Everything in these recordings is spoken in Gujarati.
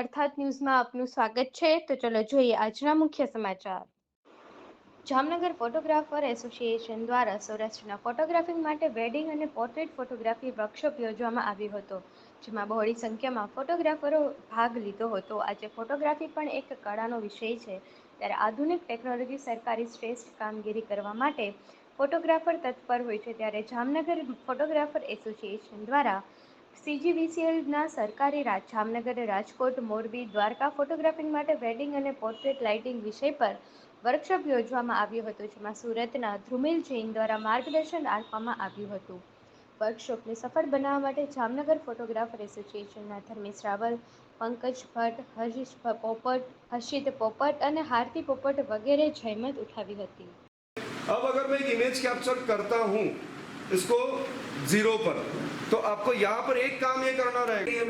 અર્થાત ન્યૂઝમાં આપનું સ્વાગત છે। તો ચલો જોઈએ આજના મુખ્ય સમાચાર। જામનગર ફોટોગ્રાફર એસોસિએશન દ્વારા સૌરાષ્ટ્રના ફોટોગ્રાફી માટે વેડિંગ અને પોર્ટ્રેટ ફોટોગ્રાફી વર્કશોપ યોજવામાં આવ્યો હતો, જેમાં બહોળી સંખ્યામાં ફોટોગ્રાફરો ભાગ લીધો હતો। આજે ફોટોગ્રાફી પણ એક કળાનો વિષય છે, ત્યારે આધુનિક ટેકનોલોજી સરકારી શ્રેષ્ઠ કામગીરી કરવા માટે ફોટોગ્રાફર તત્પર હોય છે। ત્યારે જામનગર ફોટોગ્રાફર એસોસિએશન દ્વારા CGVCLના સરકારી જામનગર, રાજકોટ, મોરબી, દ્વારકા ફોટોગ્રાફી માટે વેડિંગ અને પોર્ટ્રેટ લાઇટિંગ વિષય પર વર્કશોપ યોજવામાં આવ્યો હતો, જેમાં સુરતના ધ્રુમિલ જૈન દ્વારા માર્ગદર્શન આપવામાં આવ્યું હતું। વર્કશોપને સફળ બનાવવા માટે જામનગર ફોટોગ્રાફર એસોસિએશનના ધર્મેશ રાવલ, પંકજ ભટ્ટ, હર્ષિત પોપટ, હર્ષિત પોપટ અને હાર્દિક પોપટ વગેરે જહેમત उठावी હતી। अब अगर मैं एक इमेज कैप्चर करता हूँ इसको जीरो पर, तो आपको यहाँ पर एक काम ये करना रहेगा।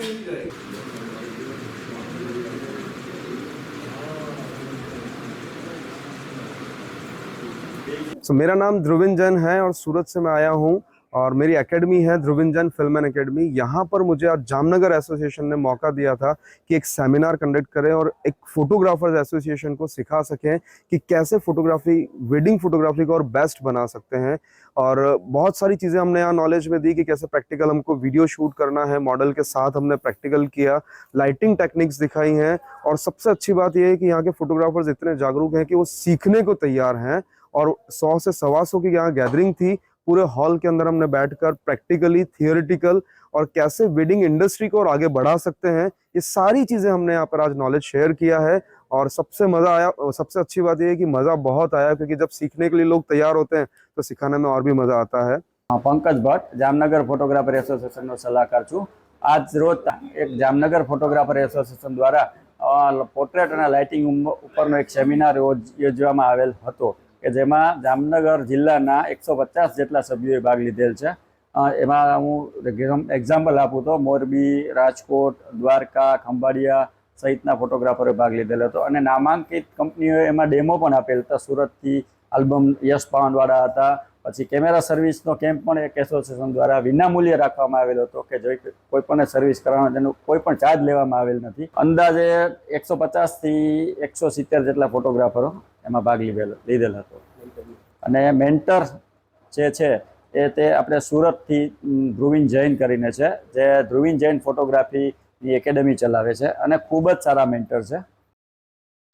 So, मेरा नाम ध्रुविन जैन है और सूरत से मैं आया हूँ और मेरी एकेडमी है Dhruvin Jain film and academy. यहाँ पर मुझे आज जामनगर एसोसिएशन ने मौका दिया था कि एक सेमिनार कंडक्ट करें और एक फोटोग्राफर्स एसोसिएशन को सिखा सकें कि कैसे फोटोग्राफी, वेडिंग फोटोग्राफी को और बेस्ट बना सकते हैं। और बहुत सारी चीज़ें हमने यहाँ नॉलेज में दी कि कैसे प्रैक्टिकल हमको वीडियो शूट करना है, मॉडल के साथ हमने प्रैक्टिकल किया, लाइटिंग टेक्निक्स दिखाई हैं। और सबसे अच्छी बात यह है कि यहाँ के फोटोग्राफर्स इतने जागरूक हैं कि वो सीखने को तैयार हैं। और 100 से 125 की यहाँ गैदरिंग थी। पूरे हॉल के अंदर हमने बैठकर प्रैक्टिकली, थियोरिटिकल और कैसे वेडिंग इंडस्ट्री को और आगे बढ़ा सकते हैं, ये सारी चीज़ें हमने यहाँ पर आज नॉलेज शेयर किया है। और सबसे मज़ा आया, सबसे अच्छी बात यह है कि मज़ा बहुत आया, क्योंकि जब सीखने के लिए लोग तैयार होते हैं तो सिखाने में और भी मज़ा आता है। पंकज भट्ट, जामनगर फोटोग्राफर एसोसिएशन सलाहकार छूँ। आज रोज एक जामनगर फोटोग्राफर एसोसिएशन द्वारा पोर्ट्रेट और लाइटिंग उपरनो एक सेमिनार योजવામાં આવેલ હતો કે જેમાં જામનગર જિલ્લાના 150 જેટલા સભ્યોએ ભાગ લીધેલ છે। એમાં હું એક્ઝામ્પલ આપું તો મોરબી, રાજકોટ, દ્વારકા, ખંભાળિયા સહિતના ફોટોગ્રાફરોએ ભાગ લીધેલો હતો અને નામાંકિત કંપનીઓએ એમાં ડેમો પણ આપેલ હતા। સુરતથી આલ્બમ યશ પાવનવાળા હતા, પછી કેમેરા સર્વિસનો કેમ્પ પણ એક એસોસિએશન દ્વારા વિનામૂલ્યે રાખવામાં આવેલો હતો કે જો કોઈ પણ સર્વિસ કરવાનો તેનો કોઈ પણ ચાર્જ લેવામાં આવેલ નથી। અંદાજે 150 થી 170 જેટલા ફોટોગ્રાફરો એમાં ભાગ લીધેલ હતો। અને મેન્ટર જે છે તે આપણે સુરતથી ધ્રુવિન જૈન કરીને છે, જે ધ્રુવિન જૈન ફોટોગ્રાફીની એકેડમી ચલાવે છે અને ખૂબ જ સારા મેન્ટર છે।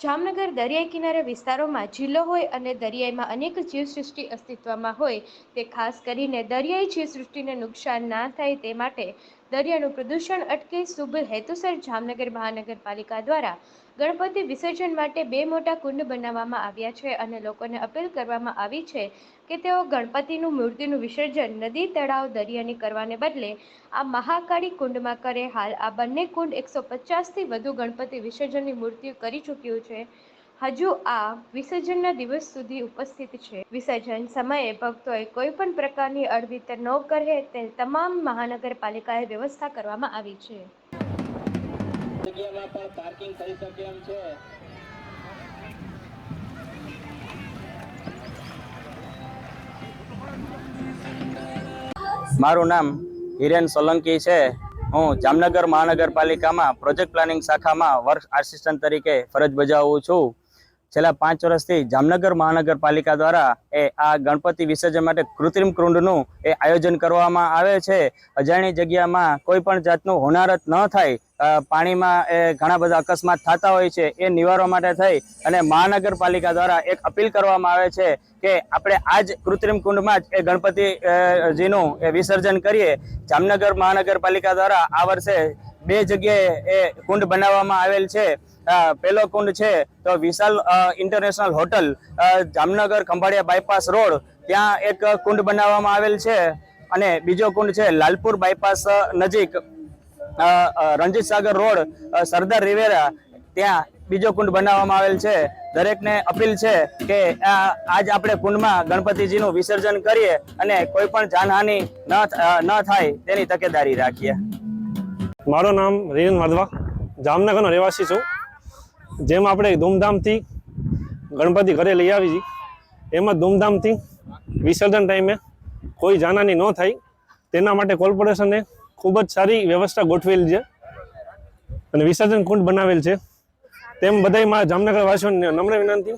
જામનગર દરિયાઈ કિનારે વિસ્તારોમાં જિલ્લો હોય અને દરિયાઈમાં અનેક જીવસૃષ્ટિ અસ્તિત્વમાં હોય, તે ખાસ કરીને દરિયાઈ જીવસૃષ્ટિને નુકસાન ના થાય તે માટે દરિયાનું પ્રદૂષણ અટકે શુભ હેતુસર જામનગર મહાનગરપાલિકા દ્વારા ગણપતિ વિસર્જન માટે 2 મોટા કુંડ બનાવવામાં આવ્યા છે અને લોકોને અપીલ કરવામાં આવી છે કે તેઓ ગણપતિનું મૂર્તિનું વિસર્જન નદી, તળાવ, દરિયાની કરવાને બદલે આ મહાકાળી કુંડમાં કરે। હાલ આ બંને કુંડ 150 થી વધુ ગણપતિ વિસર્જનની મૂર્તિઓ કરી ચૂક્યું છે, હજુ આ વિસર્જનના દિવસ સુધી ઉપસ્થિત છે। વિસર્જન સમયે ભક્તોએ કોઈ પણ પ્રકારની અડવિતર ન કરે તે તમામ મહાનગરપાલિકાએ વ્યવસ્થા કરવામાં આવી છે। જગ્યામાં પણ પાર્કિંગ થઈ શકે એમ છે। મારું નામ હિરેન સોલંકી છે। હું જામનગર મહાનગરપાલિકામાં પ્રોજેક્ટ પ્લાનિંગ શાખામાં વર્ક આસિસ્ટન્ટ તરીકે ફરજ બજાવું છું। છેલ્લા 5 વર્ષથી જામનગર મહાનગરપાલિકા દ્વારા આ ગણપતિ વિસર્જન માટે કૃત્રિમ કુંડનું આયોજન કરવામાં આવે છે। અજાણી જગ્યામાં કોઈ પણ જાતનું હોનારત ન થાય, પાણીમાં ઘણા બધા અકસ્માત થતા હોય છે, એ નિવારવા માટે થઈ અને મહાનગરપાલિકા દ્વારા એક અપીલ કરવામાં આવે છે કે આપણે આ જ કૃત્રિમ કુંડમાં જ ગણપતિજીનું વિસર્જન કરીએ। જામનગર મહાનગરપાલિકા દ્વારા આ વર્ષે 2 જગ્યાએ કુંડ બનાવવામાં આવેલ છે। પહેલો કુંડ છે તો Vishal international hotel, Jamnagar Khambhalia bypass road, ત્યાં એક કુંડ બનાવવામાં આવેલ છે। અને બીજો કુંડ છે લાલપુર બાયપાસ નજીક રણજીત સાગર રોડ, સરદાર રિવેરા, ત્યાં બીજો કુંડ બનાવવામાં આવેલ છે। દરેકને અપીલ છે કે આજ આપણે કુંડમાં ગણપતિજીનું વિસર્જન કરીએ અને કોઈ પણ જાનહાનિ ન થાય તેની તકેદારી રાખીએ। મારું નામ રીન માધવા, જામનગરનો રહેવાસી છું। જેમ આપણે ધૂમધામથી ગણપતિ ઘરે લઈ આવી છીએ, એમાં ધૂમધામથી વિસર્જન ટાઈમે કોઈ જાનહાનિ ન થાય તેના માટે કોર્પોરેશને ખૂબ જ સારી વ્યવસ્થા ગોઠવેલી છે। અને વિસર્જન કુંડ બનાવેલ છે. તેમ બધાય જામનગર વાસીઓને નમ્ર વિનંતી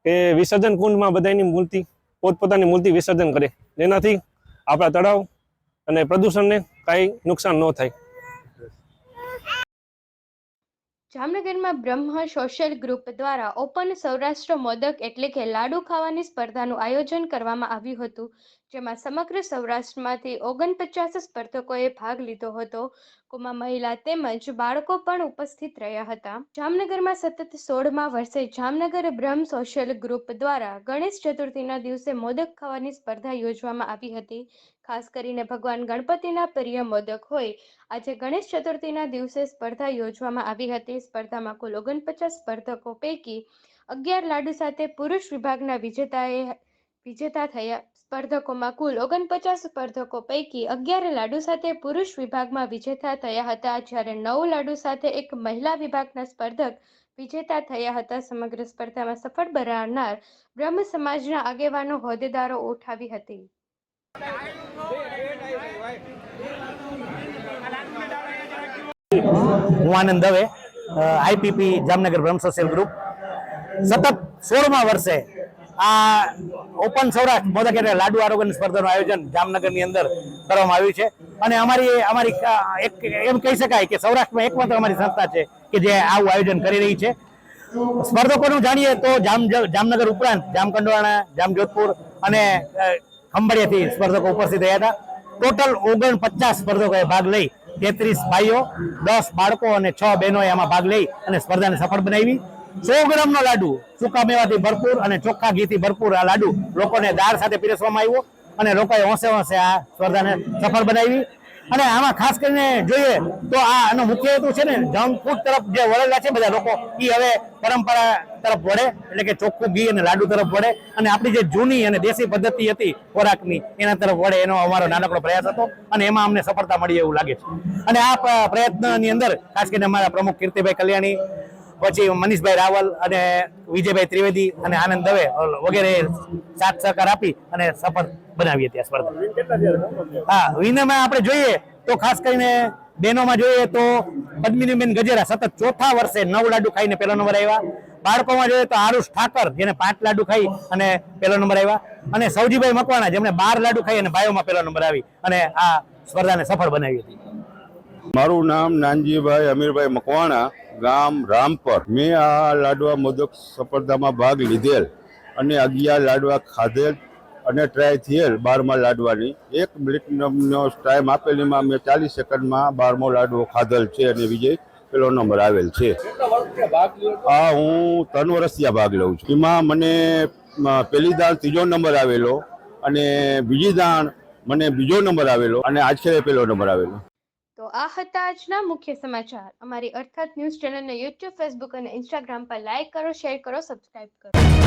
કે વિસર્જન કુંડમાં બધાની મૂર્તિ પોતપોતાની મૂર્તિ વિસર્જન કરે, જેનાથી આપણા તળાવ અને પ્રદૂષણને કાંઈ નુકસાન ન થાય. જામનગરમાં બ્રહ્મ સોશિયલ ગ્રુપ દ્વારા ઓપન સૌરાષ્ટ્ર મોદક એટલે કે લાડુ ખાવાની સ્પર્ધાનું આયોજન કરવામાં આવ્યું હતું, જેમાં સમગ્ર સૌરાષ્ટ્રમાંથી 49 સ્પર્ધકોએ ભાગ લીધો હતો. માં મહિલા તેમજ બાળકો પણ ઉપસ્થિત રહ્યા હતા. જામનગરમાં સતત 16મા વર્ષે જામનગર બ્રહ્મ સોશિયલ ગ્રુપ દ્વારા ગણેશ ચતુર્થીના દિવસે મોદક ખાવાની સ્પર્ધા યોજવામાં આવી હતી. ખાસ કરીને ભગવાન ગણપતિના પ્રિય મોદક હોય આજે ગણેશ ચતુર્થીના દિવસે સ્પર્ધા યોજવામાં આવી હતી. સ્પર્ધામાં કુલ 49 સ્પર્ધકો પૈકી 11 લાડુ સાથે પુરુષ વિભાગના વિજેતા થયા. સ્પર્ધકોમાં કુલ 49 સ્પર્ધકો પૈકી 11 લાડુ સાથે પુરુષ વિભાગમાં વિજેતા થયા હતા, જ્યારે 9 લાડુ સાથે એક મહિલા વિભાગના સ્પર્ધક વિજેતા થયા હતા. સમગ્ર સ્પર્ધામાં સફળ બનાવનાર બ્રહ્મ સમાજના આગેવાનો હોદ્દેદારો ઉઠાવી હતી. હું આનંદ દવે, આઈપીપી જામનગર બ્રહ્મ સોશિયલ ગ્રુપ. સતત 16મા વર્ષે આ ઓપન સૌરાષ્ટ્ર મોદક એટલે લાડુ આરોગ્ય સ્પર્ધાનું આયોજન જામનગરની અંદર કરવામાં આવ્યું છે. અને અમારી એક એમ કહી શકાય કે સૌરાષ્ટ્રમાં એકમાત્ર અમારી સંસ્થા છે કે જે આવું આયોજન કરી રહી છે. સ્પર્ધકોનું જાણીએ તો જામનગર ઉપરાંત જામકંડોરણા, જામજોધપુર અને ખંભાળિયાથી સ્પર્ધકો ઉપસ્થિત રહ્યા હતા. ટોટલ 49 સ્પર્ધકોએ ભાગ લઈ 33 ભાઈઓ, 10 બાળકો અને 6 બહેનોએ આમાં ભાગ લઈ અને સ્પર્ધાને સફળ બનાવી. 100 ગ્રામનો લાડુ સૂકા મેવાથી ભરપૂર અને ચોખ્ખા ઘીથી ભરપૂર આ લાડુ લોકોને દાળ સાથે પીરસવામાં આવ્યો અને લોકોએ હોંશે હોંશે આ સ્પર્ધાને સફળ બનાવી. અને આમાં ખાસ કરીને જોઈએ તો આનો મુખ્ય હેતુ છે ને જંક ફૂડ તરફ જે વળેલા છે બધા લોકો, એ હવે પરંપરા તરફ વળે, એટલે કે ચોખ્ખું ઘી અને લાડુ તરફ વળે અને આપણી જે જૂની અને દેશી પદ્ધતિ હતી ખોરાકની એના તરફ વળે, એનો અમારો નાનકડો પ્રયાસ હતો અને એમાં અમને સફળતા મળી એવું લાગે છે. અને આ પ્રયત્નની અંદર ખાસ કરીને અમારા પ્રમુખ કીર્તિભાઈ કલ્યાણી, પછી મનીષભાઈ રાવલ અને વિજયભાઈ ત્રિવેદી અને આનંદ દવે વગેરે સાથ સહકાર આપી અને સફળ બનાવી હતી આ સ્પર્ધા. હા, વિનરમાં આપણે જોઈએ તો ખાસ કરીને બહેનોમાં જોઈએ તો પદ્મિનીબેન ગજેરા સતત 4થા વર્ષે 9 લાડુ ખાઈને પહેલો નંબર આવ્યા. બાળકોમાં જોઈએ તો આરુષ ઠાકર જેને 5 લાડુ ખાઈ અને પહેલો નંબર આવ્યા, અને સૌજીભાઈ મકવાણા જેમણે 12 લાડુ ખાઈ અને ભાઈઓમાં પહેલો નંબર આવી અને આ સ્પર્ધાને સફળ બનાવી હતી. મારું નામ નાનજીભાઈ અમીરભાઈ મકવાણા, ગામ રામપર. મેં આ લાડવા મોદક સ્પર્ધામાં ભાગ લીધેલ અને 11 લાડવા ખાધેલ અને ટ્રાય થયેલ 12મા લાડવાની. 1 મિનિટનો ટાઈમ આપેલીમાં મેં 40 સેકન્ડમાં 12મો લાડવો ખાધેલ છે અને વિજય પેલો નંબર આવેલ છે. હા, હું 3 વર્ષથી ભાગ લઉં છું. એમાં મને પહેલી દાણ 3જો નંબર આવેલો અને બીજી દાણ મને 2જો નંબર આવેલો અને આખરે પેલો નંબર આવેલો. તો આ હતા આજના મુખ્ય સમાચાર. અમારી અર્થાત ન્યૂઝ ચેનલને YouTube, Facebook અને Instagram પર લાઈક કરો, શેર કરો, સબસ્ક્રાઇબ કરો.